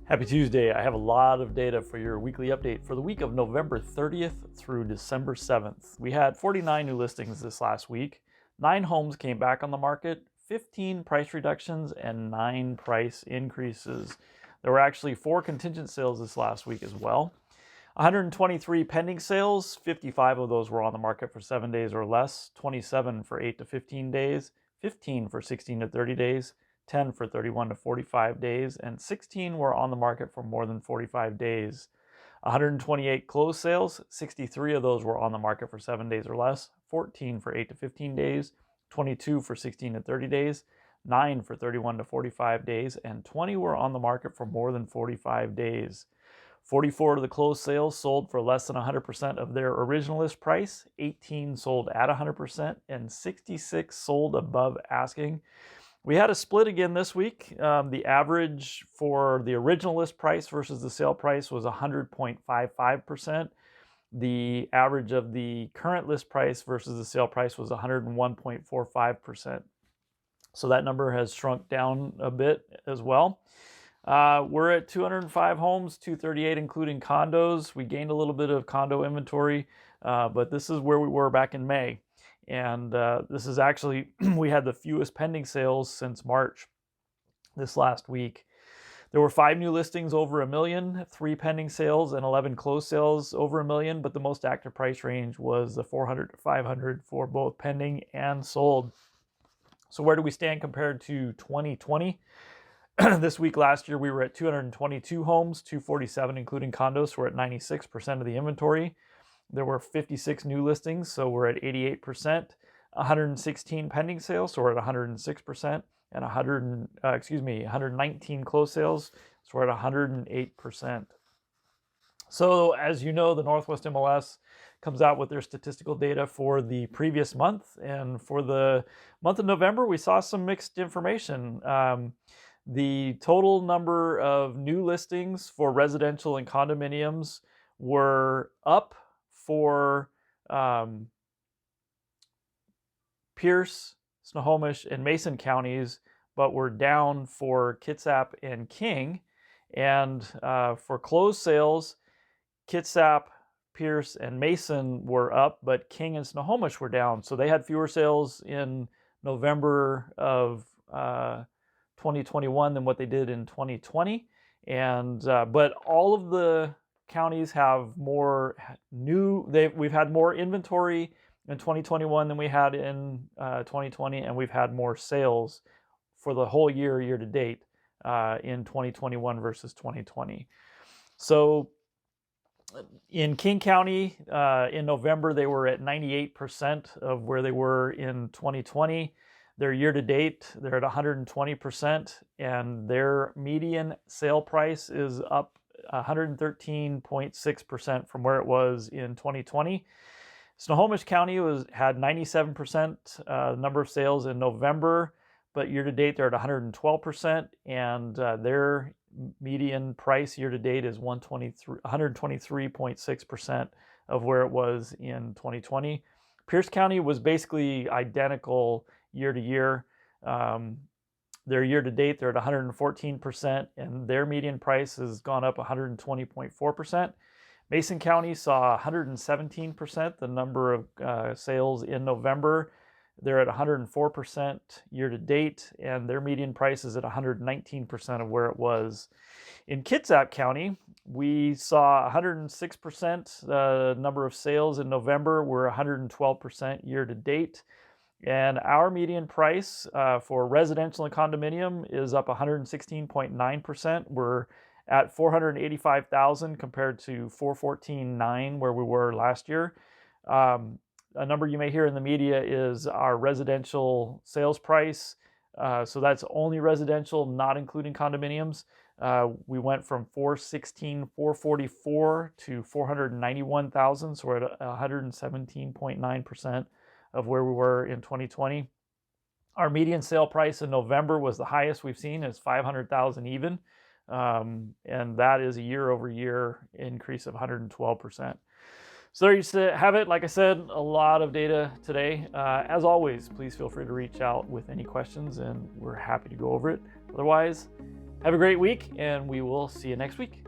Happy Tuesday. I have a lot of data for your weekly update for the week of November 30th through December 7th. We had 49 new listings this last week. 9 homes came back on the market, 15 price reductions, and 9 price increases. There were actually 4 contingent sales this last week as well. 123 pending sales, 55 of those were on the market for 7 days or less, 27 for 8 to 15 days, 15 for 16 to 30 days, 10 for 31 to 45 days, and 16 were on the market for more than 45 days. 128 closed sales, 63 of those were on the market for 7 days or less, 14 for 8 to 15 days, 22 for 16 to 30 days, 9 for 31 to 45 days, and 20 were on the market for more than 45 days. 44 of the closed sales sold for less than 100% of their original list price, 18 sold at 100%, and 66 sold above asking. We had a split again this week. The average for the original list price versus the sale price was 100.55%. The average of the current list price versus the sale price was 101.45%. So that number has shrunk down a bit as well. We're at 205 homes, 238 including condos. We gained a little bit of condo inventory, but this is where we were back in May. And this is actually, we had the fewest pending sales since March this last week. There were 5 new listings over $1 million, 3 pending sales, and 11 closed sales over $1 million, but the most active price range was the 400 to 500 for both pending and sold. So where do we stand compared to 2020? This week last year, we were at 222 homes, 247 including condos, so we're at 96% of the inventory. There were 56 new listings, so we're at 88%. 116 pending sales, so we're at 106%. And 119 closed sales, so we're at 108%. So as you know, the Northwest MLS comes out with their statistical data for the previous month. And for the month of November, we saw some mixed information. The total number of new listings for residential and condominiums were up for Pierce, Snohomish, and Mason counties, but were down for Kitsap and King. And for closed sales, Kitsap, Pierce, and Mason were up, but King and Snohomish were down. So they had fewer sales in November of 2021 than what they did in 2020. And but all of the counties have more we've had more inventory in 2021 than we had in 2020, and we've had more sales for the whole year to date in 2021 versus 2020. So in King County, in November, they were at 98% of where they were in 2020. Their year to date, they're at 120%, and their median sale price is up 113.6% from where it was in 2020. Snohomish County had 97% number of sales in November, but year to date they're at 112%, and their median price year to date is 123.6% of where it was in 2020. Pierce County was basically identical year to year. Their year to date, they're at 114%, and their median price has gone up 120.4%. Mason County saw 117% the number of sales in November. They're at 104% year to date, and their median price is at 119% of where it was. In Kitsap County, we saw 106% the number of sales in November. We're 112% year to date. And our median price for residential and condominium is up 116.9%. We're at $485,000 compared to $414,900 where we were last year. A number you may hear in the media is our residential sales price. So that's only residential, not including condominiums. We went from $416,444 to $491,000. So we're at 117.9% of where we were in 2020. Our median sale price in November was the highest we've seen, is $500,000 even. And that is a year over year increase of 112%. So there you have it. Like I said, a lot of data today. As always, please feel free to reach out with any questions and we're happy to go over it. Otherwise, Have a great week, and we will see you next week.